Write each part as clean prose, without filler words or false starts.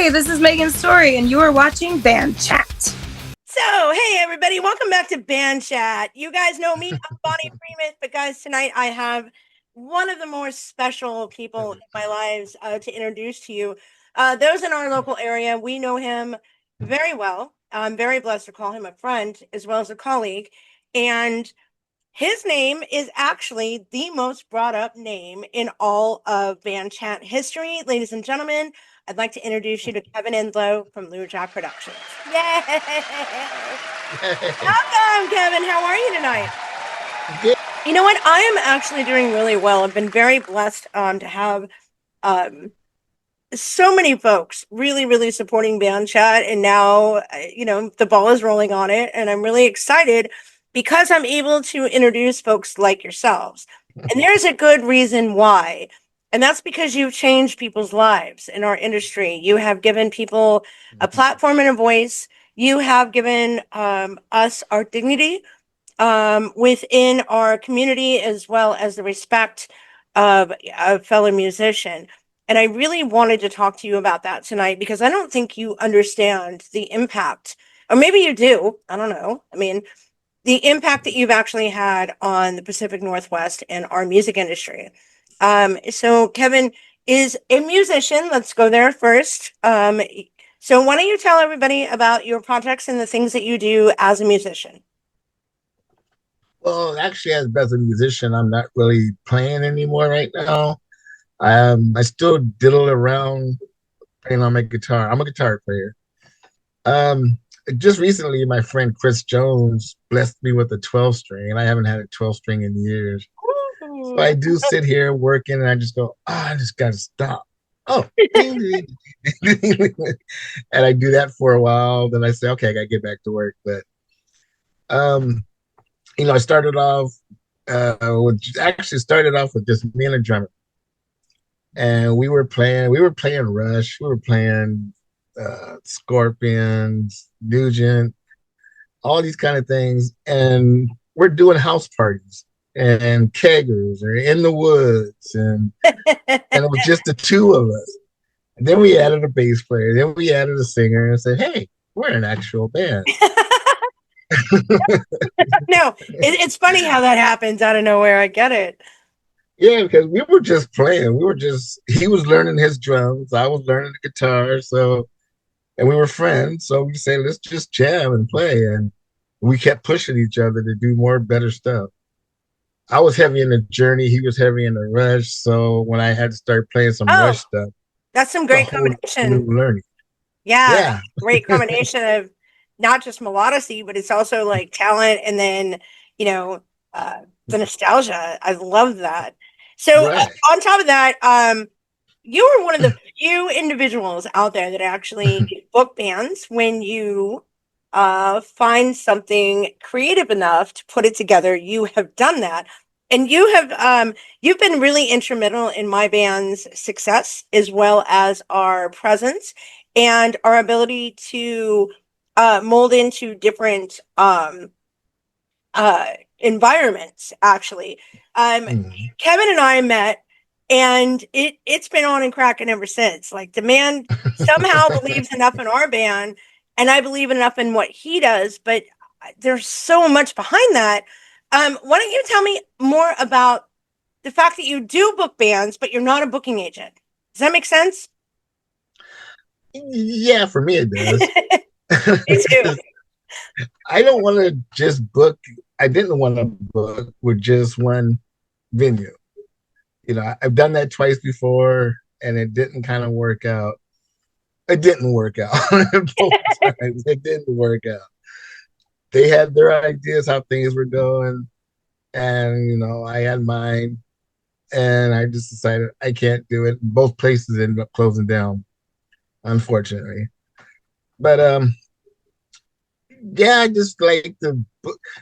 Hey, this is Megan's Story, and you are watching Band Chat. So, hey everybody, welcome back to Band Chat. You guys know me, I'm Bonny Freimuth, but guys, tonight I have one of the more special people in my lives to introduce to you. Those in our local area, we know him very well. I'm very blessed to call him a friend as well as a colleague. And his name is actually the most brought up name in all of Band Chat history. Ladies and gentlemen, I'd like to introduce you to Kevin Enlow from Lujack Promotions. Yay! Welcome, Kevin. How are you tonight? Good. You know what? I am actually doing really well. I've been very blessed to have so many folks really supporting Band Chat, and now the ball is rolling on it, and I'm really excited because I'm able to introduce folks like yourselves. And there's a good reason why. And that's because you've changed people's lives in our industry. You have given people a platform and a voice. You have given us our dignity within our community, as well as the respect of a fellow musician. And I really wanted to talk to you about that tonight because I don't think you understand the impact, or maybe you do. I don't know. I mean, the impact that you've actually had on the Pacific Northwest and our music industry. So Kevin is a musician. Let's go there first. So why don't you tell everybody about your projects and the things that you do as a musician? Well, actually, as a musician, I'm not really playing anymore right now. I still diddle around playing on my guitar. I'm a guitar player. Um, just recently, my friend Chris Jones blessed me with a 12 string, and I haven't had a 12 string in years. So I do sit here working, and I just go, I just got to stop. Oh, ding, ding, ding, ding. And I do that for a while. Then I say, okay, I got to get back to work. But um, I started off started off with just me and a drummer, and we were playing Rush, we were playing Scorpions, Nugent, all these kind of things, and we're doing house parties and keggers or in the woods, and it was just the two of us. And then we added a bass player, then we added a singer, and said, "Hey, we're an actual band." No, it's funny how that happens out of nowhere. I get it. Yeah, because we were just playing. He was learning his drums, I was learning the guitar. So, and we were friends. So we said, let's just jam and play. And we kept pushing each other to do more, better stuff. I was heavy in the Journey. He was heavy in the Rush. So when I had to start playing some Oh, Rush stuff, that's some it's a great whole combination. new learning. Yeah, Yeah, great combination of not just melodicity, but it's also like talent and then, you know, the nostalgia. I love that. So right. on top of that, you were one of the few individuals out there that actually book bands when you find something creative enough to put it together. You have done that. And you've been really instrumental in my band's success as well as our presence and our ability to mold into different environments, actually. Um, Mhm. Kevin and I met, and it's been on and cracking ever since. Like the man somehow believes enough in our band, and I believe enough in what he does, but there's so much behind that. Why don't you tell me more about the fact that you do book bands, but you're not a booking agent? Does that make sense? Yeah, for me it does. Me too. I don't want to just book. I didn't want to book with just one venue. I've done that twice before, and it didn't kind of work out. It didn't work out both times. It didn't work out. They had their ideas how things were going, and I had mine, and I just decided I can't do it. Both places ended up closing down, unfortunately. But yeah, I just like to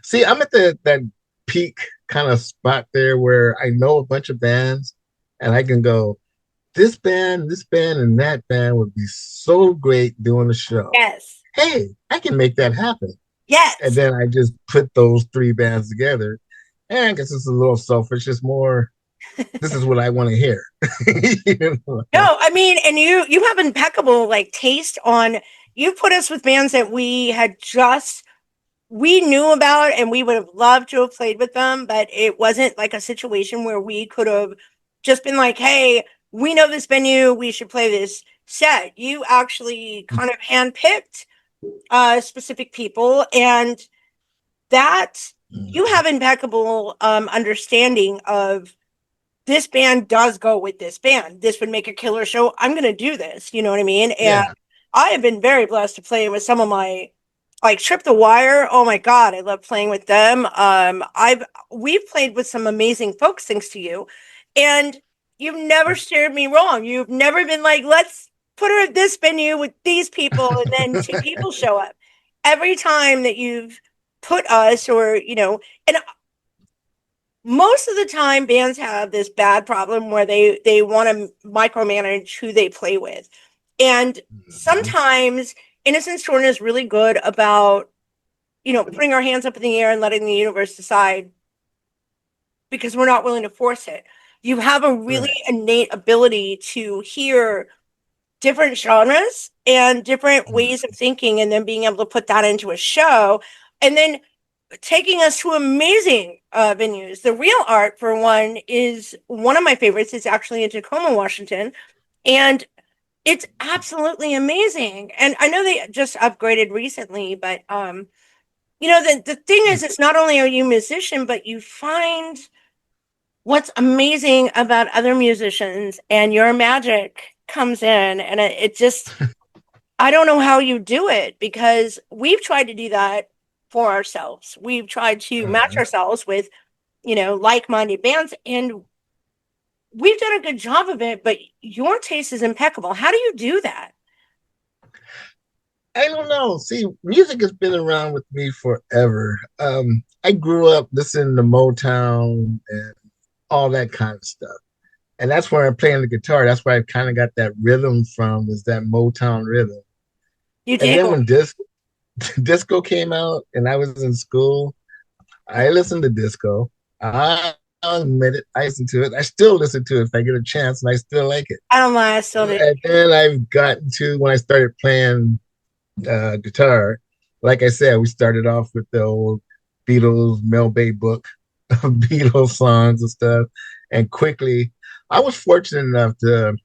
see. I'm at that peak kind of spot there where I know a bunch of bands, and I can go, this band, and that band would be so great doing a show. Yes. Hey, I can make that happen. And Yes. then I just put those three bands together. And I guess it's a little selfish. It's more, this is what I want to hear. You know? No, I mean, and you have impeccable like taste on. You put us with bands that we knew about and we would have loved to have played with them, but it wasn't like a situation where we could have just been like, hey, we know this venue, we should play this set. You actually kind of handpicked specific people, and that you have impeccable understanding of this band does go with this band. This would make a killer show. I'm going to do this. You know what I mean? And Yeah. I have been very blessed to play with some of my like Trip the Wire. Oh my God, I love playing with them. We've played with some amazing folks thanks to you, and you've never steered me wrong. You've never been like, let's put her at this venue with these people, and then two people show up. Every time that you've put us, or and most of the time bands have this bad problem where they want to micromanage who they play with, and sometimes Innocence Torn is really good about putting our hands up in the air and letting the universe decide, because we're not willing to force it. You have a really Right. innate ability to hear different genres and different ways of thinking, and then being able to put that into a show, and then taking us to amazing venues. The Real Art, for one, is one of my favorites. It's actually in Tacoma, Washington, and it's absolutely amazing. And I know they just upgraded recently, but the thing is, it's not only are you a musician, but you find what's amazing about other musicians, and your magic comes in, and it just, I don't know how you do it, because we've tried to do that for ourselves. We've tried to match ourselves with, like-minded bands, and we've done a good job of it, but your taste is impeccable. How do you do that? I don't know. See, music has been around with me forever. I grew up listening to Motown and all that kind of stuff. And that's where I'm playing the guitar. That's where I kind of got that rhythm from, is that Motown rhythm. You And then do. when disco came out and I was in school, I listened to disco. I'll admit it. I listen to it. I still listen to it if I get a chance, and I still like it. I don't lie, I still do. And then I've gotten to when I started playing guitar. Like I said, we started off with the old Beatles Mel Bay book of Beatles songs and stuff. And quickly, I was fortunate enough to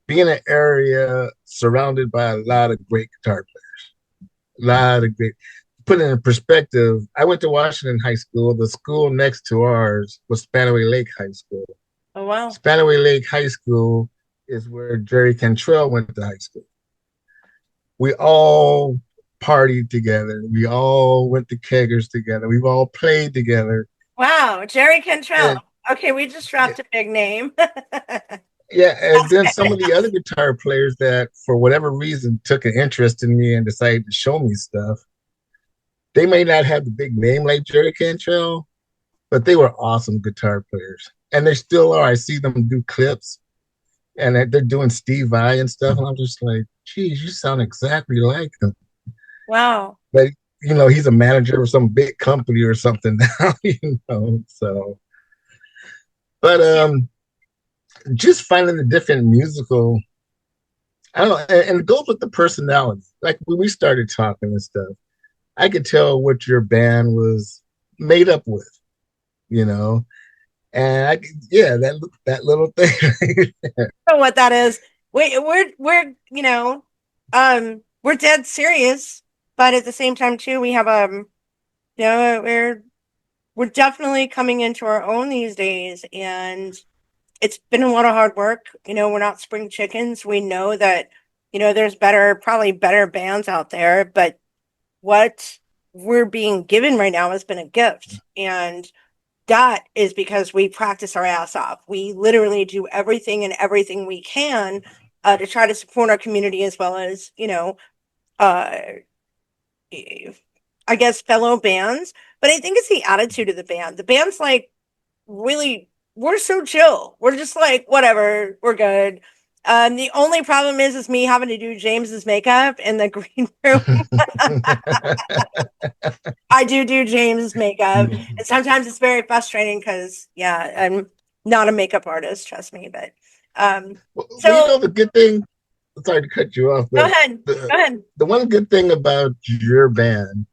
be in an area surrounded by a lot of great guitar players. A lot of great. Put it in perspective, I went to Washington High School. The school next to ours was Spanaway Lake High School. Oh, wow. Spanaway Lake High School is where Jerry Cantrell went to high school. We all partied together. We all went to keggers together. We've all played together. Wow, Jerry Cantrell. And, Okay, we just dropped a big name. yeah, and then some of the other guitar players that, for whatever reason, took an interest in me and decided to show me stuff. They may not have the big name like Jerry Cantrell, but they were awesome guitar players. And they still are. I see them do clips, and they're doing Steve Vai and stuff. And I'm just like, geez, you sound exactly like him. Wow. But, he's a manager of some big company or something now, so. But just finding the different musical, I don't know, and it goes with the personality. Like when we started talking and stuff, I could tell what your band was made up with, and that little thing. I don't know what that is. We're we're dead serious, but at the same time too, we have we're definitely coming into our own these days, and it's been a lot of hard work. We're not spring chickens. We know that there's probably better bands out there, but what we're being given right now has been a gift, and that is because we practice our ass off. We literally do everything we can to try to support our community, as well as uh, I guess fellow bands. But I think it's the attitude of the band. The band's like, really, we're so chill. We're just like, whatever, we're good. The only problem is me having to do James's makeup in the green room. I do James's makeup, and sometimes it's very frustrating because, yeah, I'm not a makeup artist, trust me, but Well, so you know the good thing. Sorry to cut you off, go but ahead. Go ahead. the one good thing about your band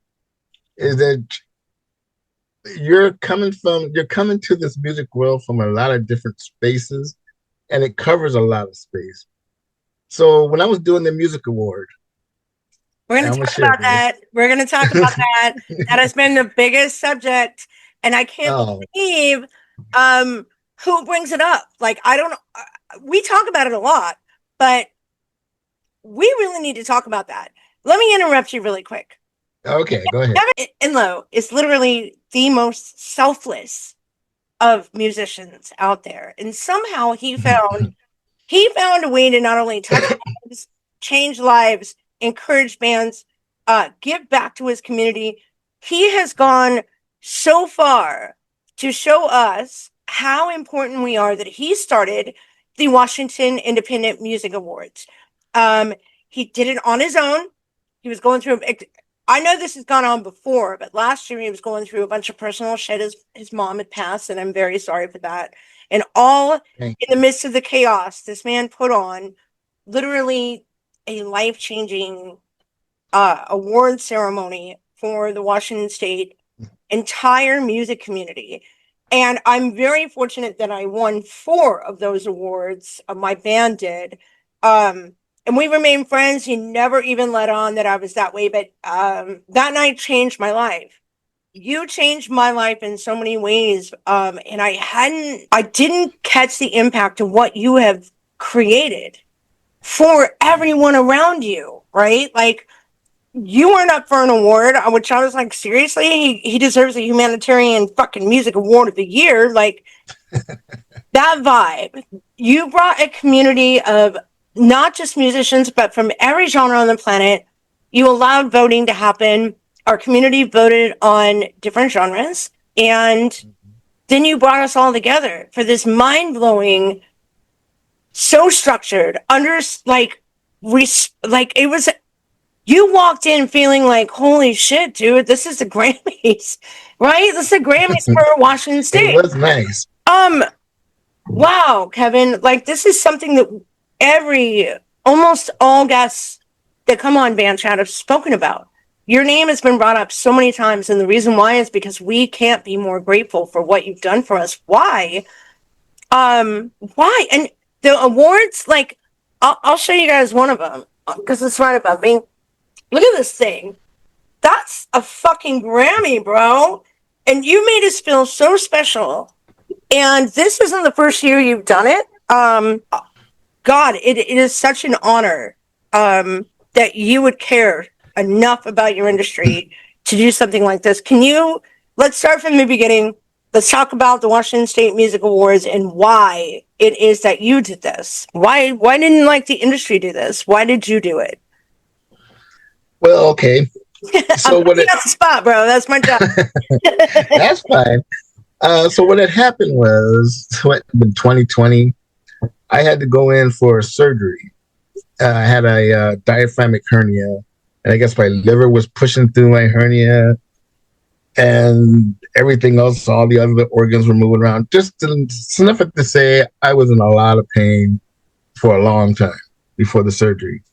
is that you're coming to this music world from a lot of different spaces, and it covers a lot of space. So when I was doing the music award, We're and going I'm to gonna talk share about that. We're going to talk about this. that. That has been the biggest subject, and I can't Oh, believe who brings it up. Like, I don't. We talk about it a lot, but we really need to talk about that. Let me interrupt you really quick. okay, go ahead. Kevin Enlow is literally the most selfless of musicians out there, and somehow he found a way to not only touch lives, change lives, encourage bands, give back to his community. He has gone so far to show us how important we are that he started the Washington Independent Music Awards. He did it on his own. He was going through. I know this has gone on before, but last year he was going through a bunch of personal shit. His mom had passed, and I'm very sorry for that. And all Thank in the midst of the chaos, this man put on literally a life-changing award ceremony for the Washington State entire music community. And I'm very fortunate that I won 4 of those awards. My band did. And we remain friends. He never even let on that I was that way. But that night changed my life. You changed my life in so many ways. And I didn't catch the impact of what you have created for everyone around you, right? Like, you weren't up for an award, which I was like, seriously? He deserves a humanitarian fucking music award of the year. Like, that vibe. You brought a community of not just musicians, but from every genre on the planet. You allowed voting to happen. Our community voted on different genres. And then you brought us all together for this mind-blowing, so structured, like it was. You walked in feeling like, holy shit, dude, this is the Grammys, right? This is the Grammys for Washington It State. was nice. Wow, Kevin, like, this is something that almost all guests that come on Band Chat have spoken about. Your name has been brought up so many times, and the reason why is because we can't be more grateful for what you've done for us. Why? Why? And the awards, like, I'll show you guys one of them because it's right above me. Look at this thing. That's a fucking Grammy, bro. And you made us feel so special. And this isn't the first year you've done it. God, it is such an honor that you would care enough about your industry to do something like this. Let's start from the beginning. Let's talk about the Washington State Music Awards and why it is that you did this. Why didn't, like, the industry do this? Why did you do it? Well, okay. So I'm putting out the spot, bro. That's my job. that's fine. So what had happened was, in 2020, I had to go in for surgery. I had a diaphragmatic hernia, and I guess my liver was pushing through my hernia, and everything else, all the other organs were moving around. Just enough to say I was in a lot of pain for a long time before the surgery.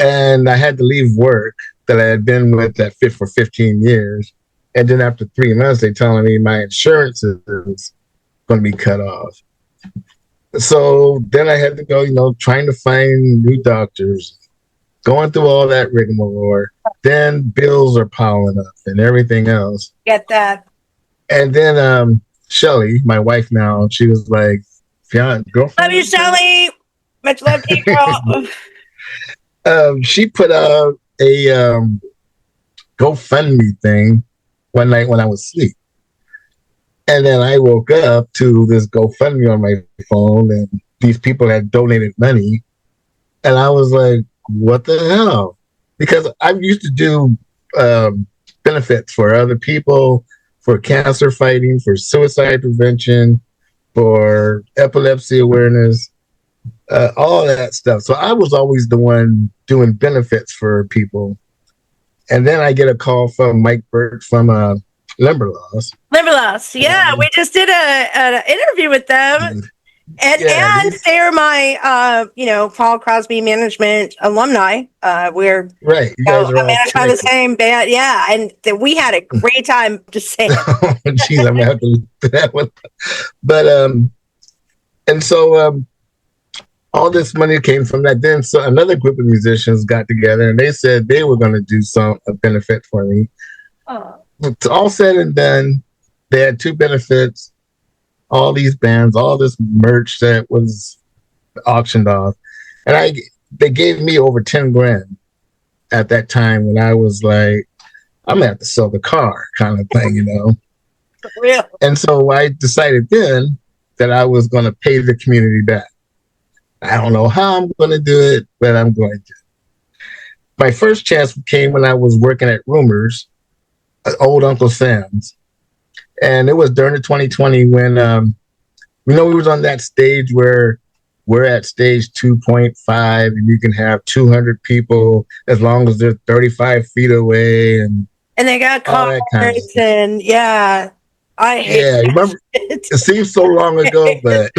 And I had to leave work that I had been with that fit for 15 years. And then after 3 months, they telling me my insurance is going to be cut off. So then I had to go, trying to find new doctors, going through all that rigmarole. Then bills are piling up and everything else. Get that. And then Shelly, my wife now, she was like, girlfriend. Love you, Shelly. Much love to you, girl. She put out a GoFundMe thing one night when I was asleep. And then I woke up to this GoFundMe on my phone, and these people had donated money. And I was like, what the hell? Because I used to do benefits for other people, for cancer fighting, for suicide prevention, for epilepsy awareness, all that stuff. So I was always the one doing benefits for people. And then I get a call from Mike Burke from Limberlaws. Limberlost. Yeah, we just did an interview with them. And they're my Paul Crosby management alumni. We're right. You guys are all managed by the same band. Yeah, and we had a great time just saying. Jeez, I'm gonna have to look at that one. But and so all this money came from that. Then so another group of musicians got together and they said they were gonna do a benefit for me. Oh. It's all said and done. They had 2 benefits. All these bands, all this merch that was auctioned off, and they gave me over 10 grand at that time when I was like, I'm gonna have to sell the car, kind of thing, For real. And so I decided then that I was gonna pay the community back. I don't know how I'm gonna do it, but I'm going to. My first chance came when I was working at Rumors, old Uncle Sam's. And it was during the 2020 when, we was on that stage where we're at stage 2.5 and you can have 200 people as long as they're 35 feet away. And they got cards and yeah. I hate that. Remember, it seems so long ago, but.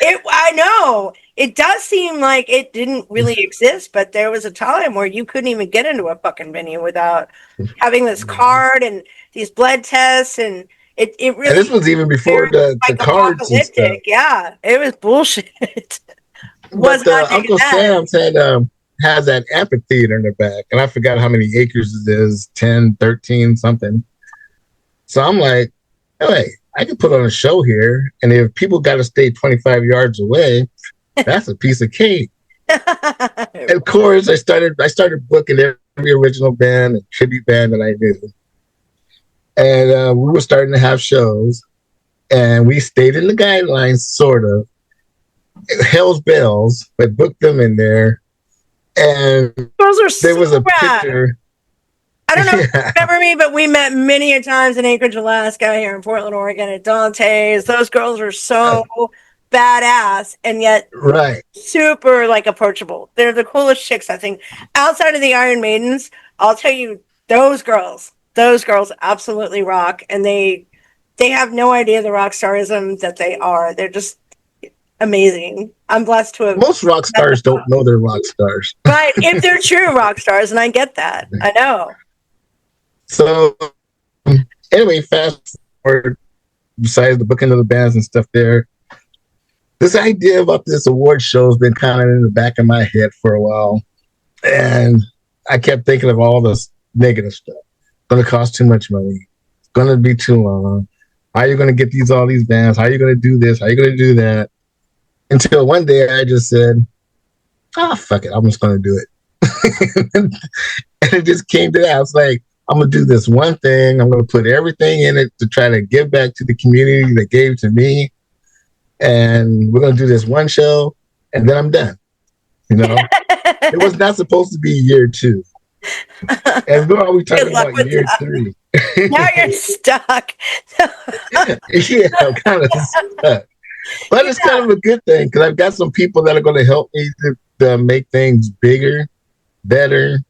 I know. It does seem like it didn't really exist, but there was a time where you couldn't even get into a fucking venue without having this card and these blood tests, and it really. And this was even before the cards and stuff. Yeah, it was bullshit. But Uncle Sam's has that amphitheater in the back, and I forgot how many acres it is, 10, 13, something. So I'm like, hey, I could put on a show here, and if people got to stay 25 yards away, that's a piece of cake. And of course, I started booking every original band and tribute band that I knew, and we were starting to have shows, and we stayed in the guidelines, sort of. Hell's Bells, but booked them in there, and there was a picture. I don't know if you remember me, but we met many a times in Anchorage, Alaska, here in Portland, Oregon, at Dante's. Those girls are so badass and yet super approachable. They're the coolest chicks, I think. Outside of the Iron Maidens, I'll tell you, those girls absolutely rock, and they have no idea the rock starism that they are. They're just amazing. I'm blessed to have. Most rock stars don't know they're rock stars. Right, if they're true rock stars, and I get that. I know. So anyway, fast forward, besides the booking of the bands and stuff there, this idea about this award show has been kind of in the back of my head for a while. And I kept thinking of all this negative stuff. It's going to cost too much money. It's going to be too long. How are you going to get all these bands? How are you going to do this? How are you going to do that? Until one day I just said, fuck it. I'm just going to do it. And it just came to that. I was like, I'm going to do this one thing. I'm going to put everything in it to try to give back to the community that gave to me. And we're going to do this one show, and then I'm done. It was not supposed to be year 2. And we're always talking about year 3. Now you're stuck. Yeah, I'm kind of stuck. But it's kind of a good thing because I've got some people that are going to help me to make things bigger, better.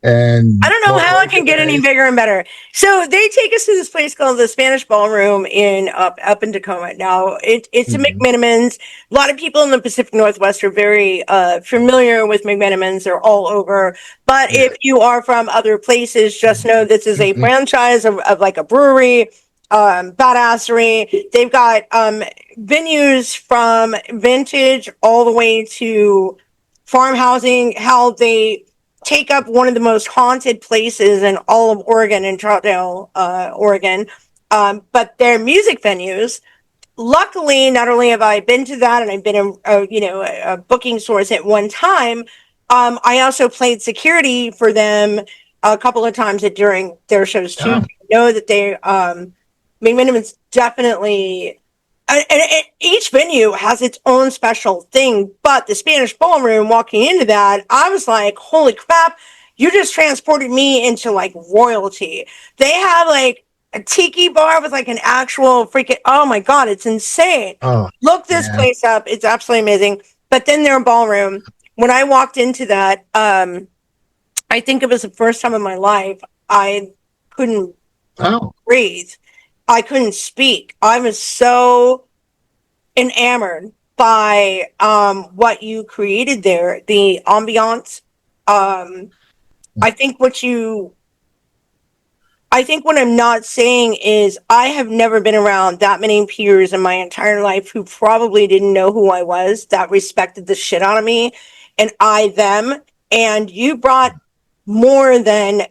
And I don't know how it can get any bigger and better. So they take us to this place called the Spanish Ballroom up in Tacoma. Now it's a McMenamins. A lot of people in the Pacific Northwest are very familiar with McMenamins. They're all over. But if you are from other places, just know this is a franchise of like a brewery, badassery. They've got venues from vintage all the way to farm housing. How they take up one of the most haunted places in all of Oregon, in Troutdale, Oregon. But they're music venues. Luckily, not only have I been to that and I've been a booking source at one time, I also played security for them a couple of times during their shows too. I know that they, McMenamins definitely, and each venue has its own special thing, but the Spanish Ballroom, walking into that, I was like, holy crap, you just transported me into royalty. They have a tiki bar with an actual freaking, oh my God, it's insane. Look this place up. It's absolutely amazing. But then their ballroom, when I walked into that, I think it was the first time in my life I couldn't Oh, breathe. I couldn't speak. I was so enamored by what you created there, the ambiance. Um, I think what you I think what I'm not saying is I have never been around that many peers in my entire life who probably didn't know who I was, that respected the shit out of me, and I them. And you brought more than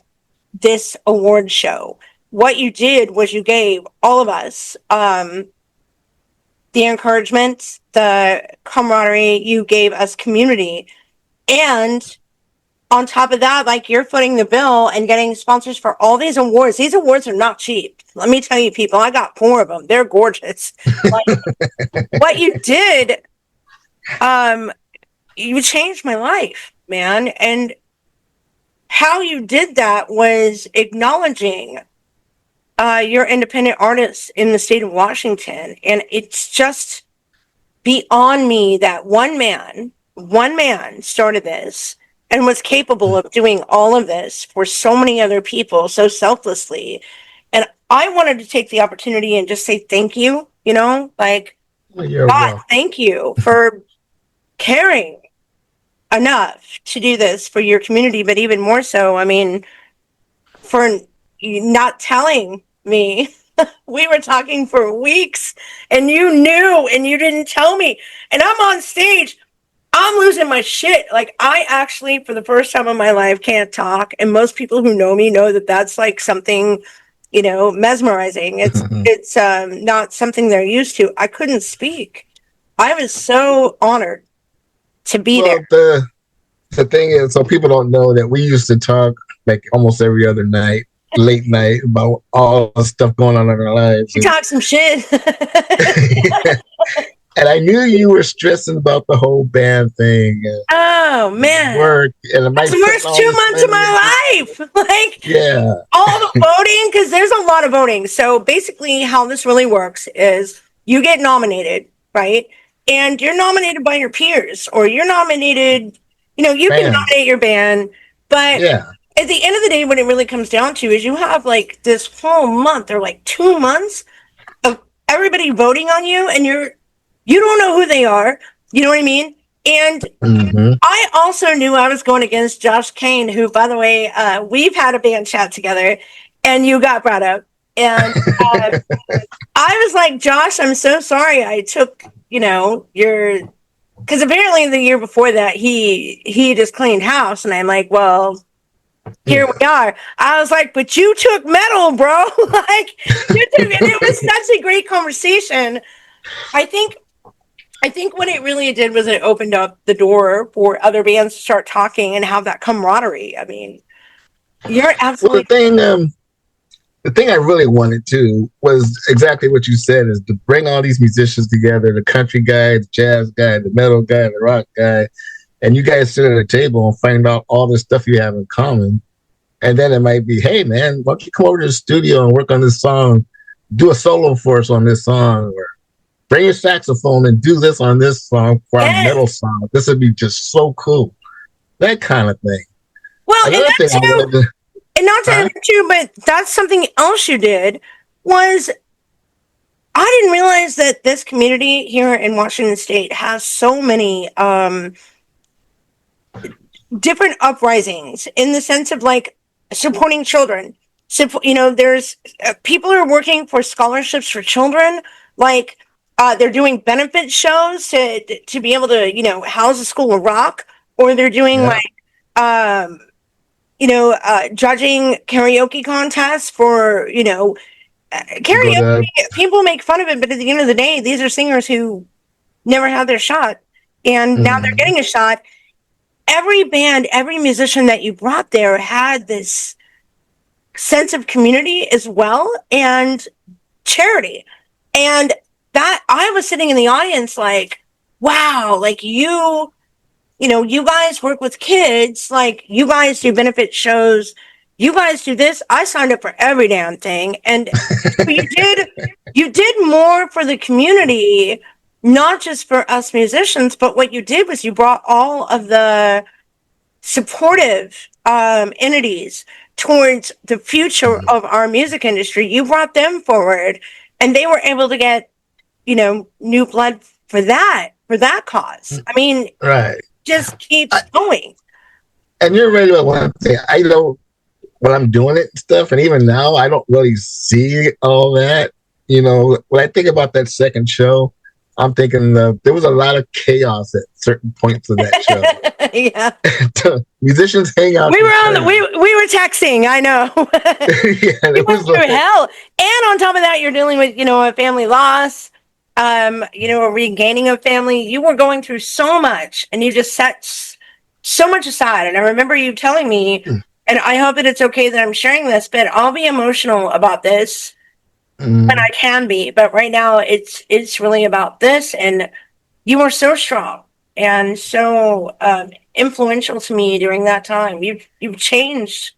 this award show. What you did was you gave all of us the encouragement, the camaraderie, you gave us community. And on top of that, like, you're footing the bill and getting sponsors for all these awards. These awards are not cheap. Let me tell you, people, I got 4 of them. They're gorgeous. Like, what you did, you changed my life, man. And how you did that was acknowledging your independent artists in the state of Washington. And it's just beyond me that one man started this and was capable of doing all of this for so many other people so selflessly. And I wanted to take the opportunity and just say thank you, like, well, you're God, welcome. thank you for caring enough to do this for your community, but even more so, I mean, for not telling me. We were talking for weeks and you knew and you didn't tell me. And I'm on stage. I'm losing my shit. Like, I actually, for the first time in my life, can't talk. And most people who know me know that that's like something, mesmerizing. It's not something they're used to. I couldn't speak. I was so honored to be there. Well, the thing is, so people don't know that we used to talk like almost every other night, late night, about all the stuff going on in our lives. You talk some shit. And I knew you were stressing about the whole band thing. Oh, man. Work. And That's the worst 2 months of my life. Like, yeah. all the voting, because there's a lot of voting. So basically how this really works is you get nominated, right? And you're nominated by your peers, or you're nominated, you can nominate your band, but yeah. At the end of the day, what it really comes down to is you have like this whole month or like 2 months of everybody voting on you, and you don't know who they are. You know what I mean? And I also knew I was going against Josh Kane, who, by the way, we've had a band chat together, and you got brought up. And I was like, Josh, I'm so sorry I took, your, because apparently the year before that he just cleaned house, and I'm like, well, here we are. I was like, but you took metal, bro. Like, you took, and it was such a great conversation. I think what it really did was it opened up the door for other bands to start talking and have that camaraderie. I mean, you're absolutely. Well, the thing I really wanted to was exactly what you said, is to bring all these musicians together, the country guy, the jazz guy, the metal guy, the rock guy, and you guys sit at a table and find out all the stuff you have in common. And then it might be, hey, man, why don't you come over to the studio and work on this song, do a solo for us on this song, or bring your saxophone and do this on this song for our metal song. This would be just so cool. That kind of thing. Well, and not to interrupt you, but that's something else you did was, I didn't realize that this community here in Washington State has so many different uprisings in the sense of like supporting children. There's people who are working for scholarships for children. Like, they're doing benefit shows to be able to, house a school of rock, or they're doing judging karaoke contests for, karaoke. People make fun of it, but at the end of the day, these are singers who never had their shot, and now they're getting a shot. Every band, every musician that you brought there had this sense of community as well, and charity. And that, I was sitting in the audience like, wow, like you guys work with kids, like you guys do benefit shows, you guys do this. I signed up for every damn thing. And you did more for the community, not just for us musicians, but what you did was you brought all of the supportive entities towards the future of our music industry. You brought them forward, and they were able to get, new blood for that cause. I mean, Right. just keeps going. And you're right about one thing. I don't, when I'm doing it and stuff, and even now, I don't really see all that. When I think about that second show, I'm thinking there was a lot of chaos at certain points of that show. Yeah. Musicians hang out. We were texting. I know. Yeah, We went through hell, and on top of that, you're dealing with a family loss, a regaining of family. You were going through so much, and you just set so much aside. And I remember you telling me, and I hope that it's okay that I'm sharing this, but I'll be emotional about this when I can be. But right now, it's really about this, and you were so strong and so influential to me during that time. You've changed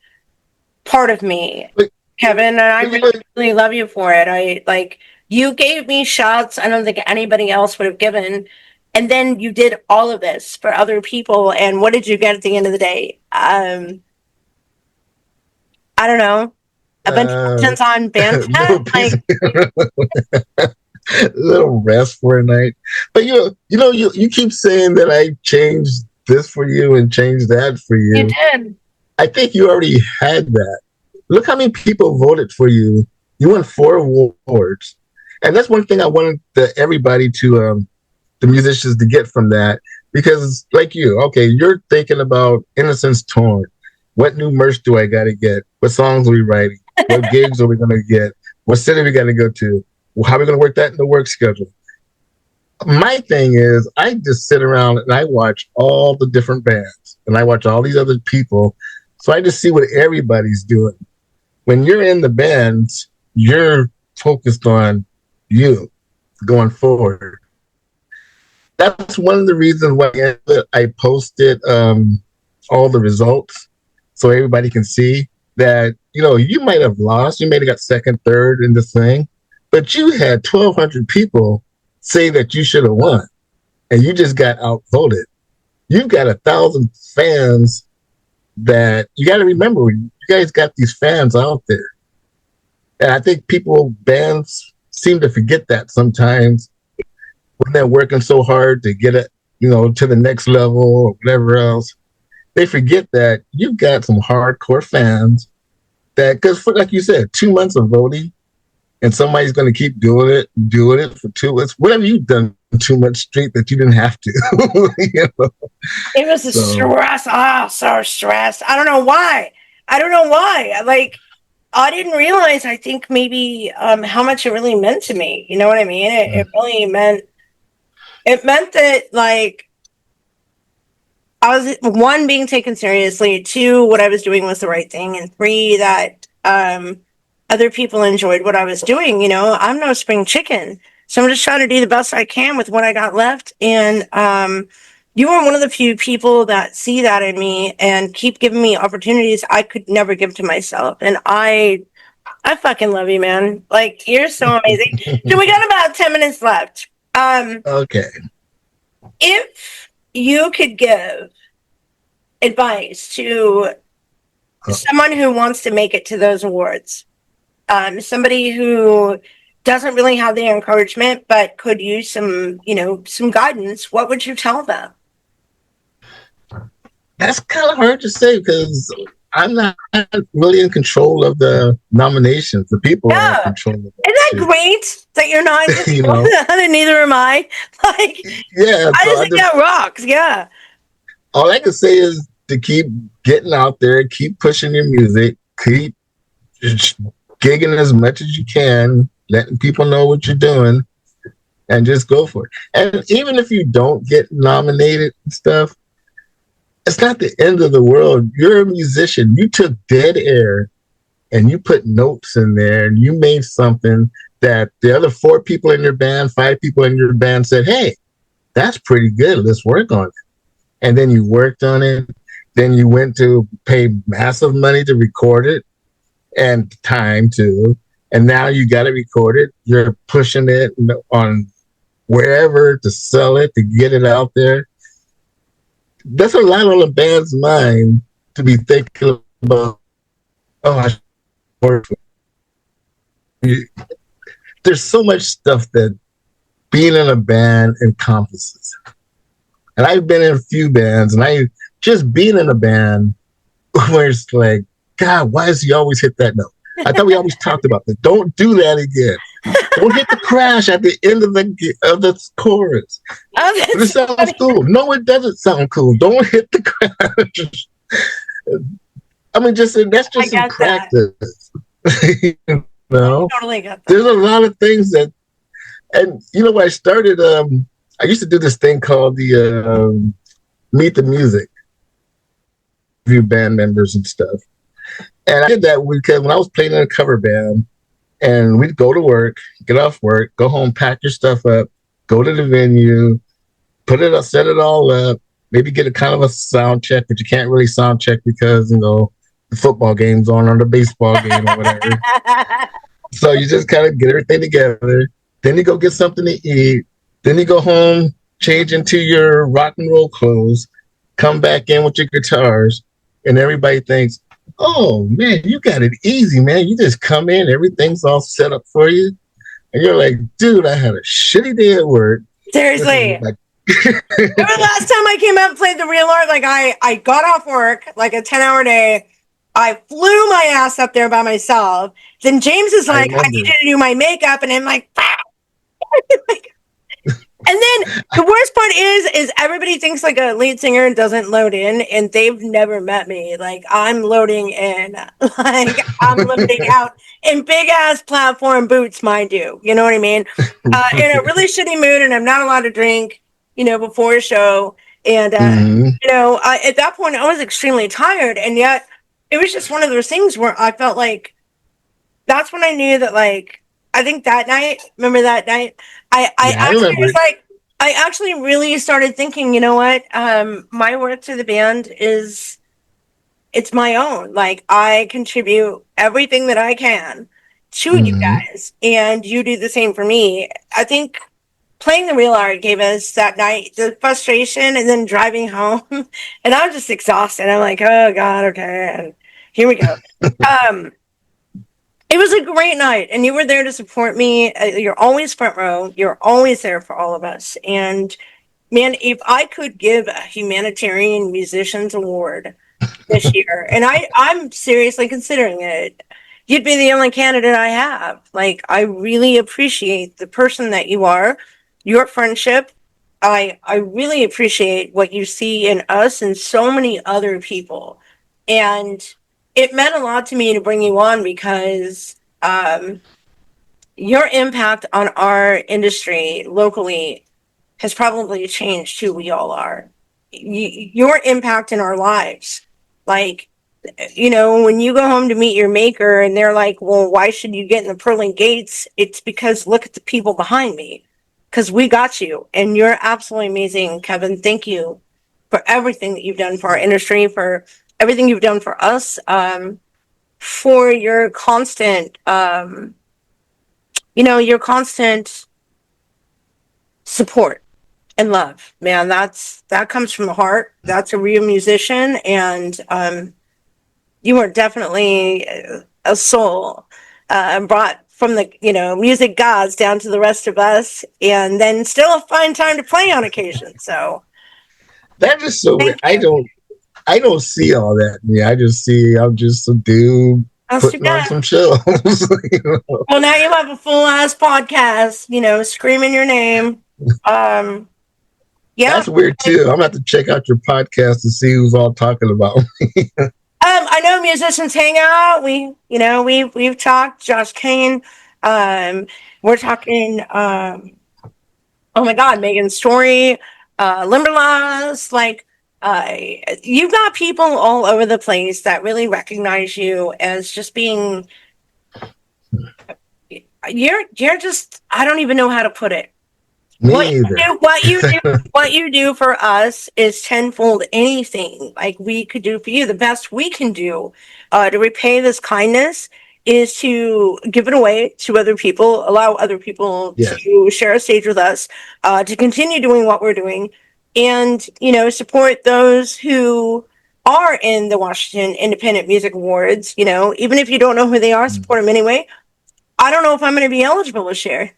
part of me, Kevin, and I really, really love you for it. You gave me shots I don't think anybody else would have given, and then you did all of this for other people. And what did you get at the end of the day? I don't know, a bunch of lessons on band chat, little rest for a night. But you keep saying that I changed this for you and changed that for you. You did. I think you already had that. Look how many people voted for you. You won 4 awards. And that's one thing I wanted everybody to, the musicians, to get from that. Because like you, okay, you're thinking about Innocence Torn. What new merch do I got to get? What songs are we writing? What gigs are we going to get? What city we got to go to? How are we going to work that in the work schedule? My thing is, I just sit around and I watch all the different bands. And I watch all these other people. So I just see what everybody's doing. When you're in the bands, you're focused on you going forward. That's one of the reasons why I posted all the results so everybody can see that, you might have lost. You might have got second, third in this thing, but you had 1,200 people say that you should have won, and you just got outvoted. You've got 1,000 fans that you got to remember. You guys got these fans out there. And I think bands seem to forget that sometimes when they're working so hard to get it, to the next level or whatever else. They forget that you've got some hardcore fans because like you said, 2 months of voting and somebody's going to keep doing it for 2 months. What have you done 2 months straight that you didn't have to? It was a stress. Oh, so stressed. I don't know why. I didn't realize, I think maybe how much it really meant to me. You know what I mean? It really meant that, I was, 1, being taken seriously, 2, what I was doing was the right thing, and 3, that other people enjoyed what I was doing. I'm no spring chicken, so I'm just trying to do the best I can with what I got left. And you were one of the few people that see that in me and keep giving me opportunities I could never give to myself. And I fucking love you, man. You're so amazing. So we got about 10 minutes left. Okay. If you could give advice to someone who wants to make it to those awards, somebody who doesn't really have the encouragement but could use some guidance, what would you tell them? That's kind of hard to say because I'm not really in control of the nominations. The people are in control of that. Isn't that great that you're not? And neither am I. Yeah, I just think that rocks. Yeah. All I can say is to keep getting out there, keep pushing your music, keep gigging as much as you can, letting people know what you're doing, and just go for it. And even if you don't get nominated and stuff, it's not the end of the world. You're a musician. You took dead air and you put notes in there and you made something that the other 4 people in your band, 5 people in your band said, hey, that's pretty good. Let's work on it. And then you worked on it. Then you went to pay massive money to record it and time too. And now you got to record it. You're pushing it on wherever to sell it, to get it out there. That's a lot on the band's mind to be thinking about Oh, there's so much stuff that being in a band encompasses. And I've been in a few bands, and I just being in a band where it's like, God, why does he always hit that note? I thought we always talked about this. Don't do that again. Don't hit the crash at the end of the chorus. Oh, But it that's sounds funny. cool. No, it doesn't sound cool. Don't hit the crash. I mean, that's I just some get that. practice. you I know, totally get there's that. a lot of things that, and when I started, I used to do this thing called the Meet the Music, review band members and stuff. And I did that because when I was playing in a cover band, and we'd go to work, get off work, go home, pack your stuff up, go to the venue, put it up, set it all up, maybe get a kind of a sound check, but you can't really sound check because, the football game's on or the baseball game or whatever. So you just kind of get everything together. Then you go get something to eat. Then you go home, change into your rock and roll clothes, come back in with your guitars, and everybody thinks, oh man, you got it easy, man. You just come in, everything's all set up for you. And you're like, dude, I had a shitty day at work. Seriously. Like, Remember last time I came out and played the real art? Like I got off work, like a 10-hour day. I flew my ass up there by myself. Then James is I like, I need remember. you to do my makeup. And I'm like, and then the worst part is everybody thinks like a lead singer doesn't load in, and they've never met me. Like I'm loading in, like I'm loading out in big ass platform boots, mind you. You know what I mean? In a really shitty mood, and I'm not allowed to drink, before a show. And mm-hmm. at that point, I was extremely tired, and yet it was just one of those things where I felt like that's when I knew that, like, I think that night, remember that night? I Yeah, I actually remember was it. like, I actually really started thinking, you know what? My work to the band it's my own. Like, I contribute everything that I can to you Mm-hmm. guys, and you do the same for me. I think playing the real art gave us that night the frustration and then driving home, and I'm just exhausted. I'm like, oh God, okay, and here we go. Um, it was a great night, and you were there to support me. You're always front row. You're always there for all of us. And man, if I could give a humanitarian musicians award this year, and I'm seriously considering it, you'd be the only candidate I have. Like, I really appreciate the person that you are, your friendship. I really appreciate what you see in us and so many other people. And it meant a lot to me to bring you on because your impact on our industry locally has probably changed who we all are. Your impact in our lives. Like, when you go home to meet your maker and they're like, well, why should you get in the pearly gates? It's because look at the people behind me. Because we got you. And you're absolutely amazing, Kevin. Thank you for everything that you've done for our industry, for everything you've done for us, for your constant, your constant support and love, man. That comes from the heart. That's a real musician, and you are definitely a soul brought from the music gods down to the rest of us, and then still find time to play on occasion. So That is so weird. thank you. I don't see all that. Yeah, I just see I'm just a dude That's too putting on bad. some shows. Well, now you have a full ass podcast. Screaming your name. Um, yeah. That's weird too. I'm gonna have to check out your podcast to see who's all talking about. I know musicians hang out. We've talked. Josh Kane. We're talking. Oh my God, Megan Story, Limberlaws. Like, you've got people all over the place that really recognize you as just being. You're just. I don't even know how to put it. What Me you either. do, what you do, what you do for us is tenfold anything like we could do for you. The best we can do to repay this kindness is to give it away to other people, allow other people Yes. to share a stage with us, to continue doing what we're doing, and support those who are in the Washington Independent Music Awards, you know, even if you don't know who they are, support them anyway. I don't know if I'm going to be eligible to share.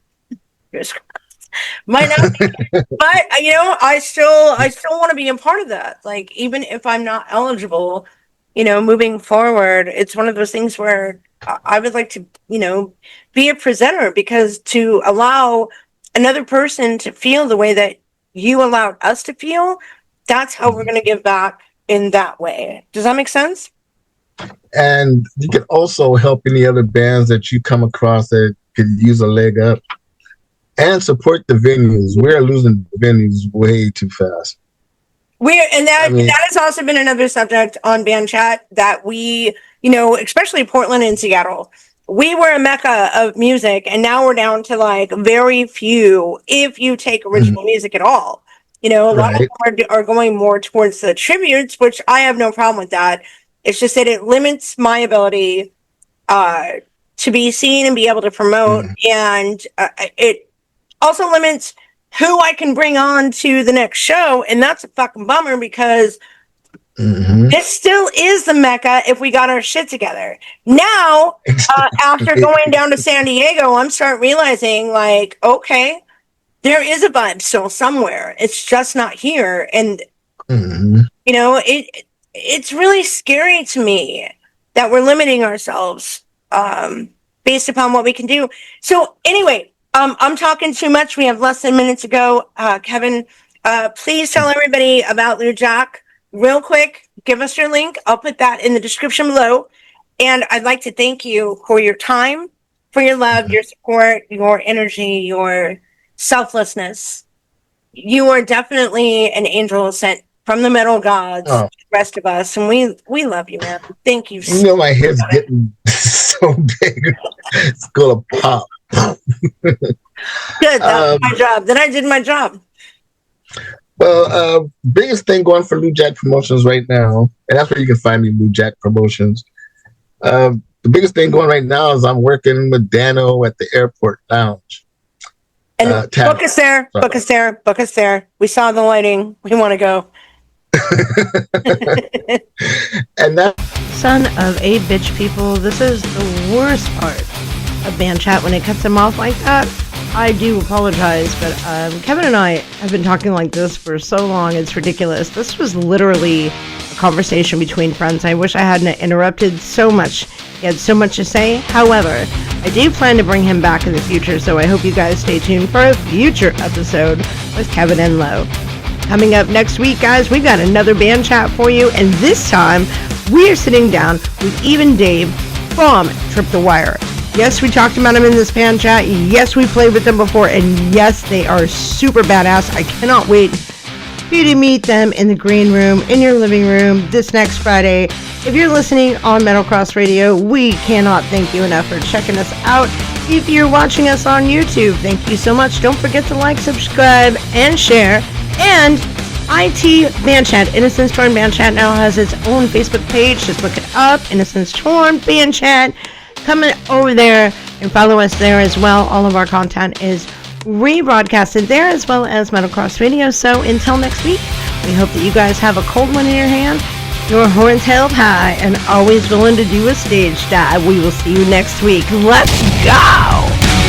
Might not be. But you know, I still want to be a part of that. Like, even if I'm not eligible, you know, moving forward, it's one of those things where I would like to, you know, be a presenter, because to allow another person to feel the way that you allowed us to feel, that's how we're going to give back in that way. Does that make sense? And you can also help any other bands that you come across that could use a leg up, and support the venues. We're losing the venues way too fast. That has also been another subject on Band Chat, that we, you know, especially Portland and Seattle, we were a mecca of music, and now we're down to like very few, if you take original music at all. You know, a lot of them are going more towards the tributes, which I have no problem with that. It's just that it limits my ability to be seen and be able to promote, and it also limits who I can bring on to the next show, and that's a fucking bummer, because this still is the mecca if we got our shit together. Now, after going down to San Diego, I'm starting realizing, like, okay, there is a vibe still somewhere. It's just not here, and you know, it's really scary to me that we're limiting ourselves based upon what we can do. So anyway, I'm talking too much. We have less than minutes to go. Kevin, please tell everybody about Lujack real quick. Give us your link. I'll put that in the description below. And I'd like to thank you for your time, for your love, your support, your energy, your selflessness. You are definitely an angel sent from the metal gods, to the rest of us, and we love you, man. Thank you. You know, my head's getting so big. It's gonna pop. Good, that's my job. Then I did my job. Well, biggest thing going for Lujack Promotions right now, and that's where you can find me, Lujack Promotions. The biggest thing going right now is I'm working with Dano at the airport lounge. And book us there, book us there, book us there. We saw the lighting. We want to go. And that, son of a bitch, people, this is the worst part of Band Chat when it cuts them off like that. I do apologize, but Kevin and I have been talking like this for so long, it's ridiculous. This was literally a conversation between friends. I wish I hadn't interrupted so much. He had so much to say. However, I do plan to bring him back in the future, so I hope you guys stay tuned for a future episode with Kevin Enlow. Coming up next week, guys, we've got another Band Chat for you, and this time we are sitting down with Even Dave from Trip the Wire. Yes, we talked about them in this Band Chat. Yes, we played with them before, and yes, they are super badass. I cannot wait for you to meet them in the green room, in your living room, this next Friday. If you're listening on Metal Cross Radio, we cannot thank you enough for checking us out. If you're watching us on YouTube, thank you so much. Don't forget to like, subscribe, and share. And IT Band Chat, Innocence Torn Band Chat, now has its own Facebook page. Just look it up, Innocence Torn Band Chat. Come over there and follow us there as well. All of our content is rebroadcasted there, as well as Metal Cross Radio. So until next week, we hope that you guys have a cold one in your hand, your horns held high, and always willing to do a stage dive. We will see you next week. Let's go!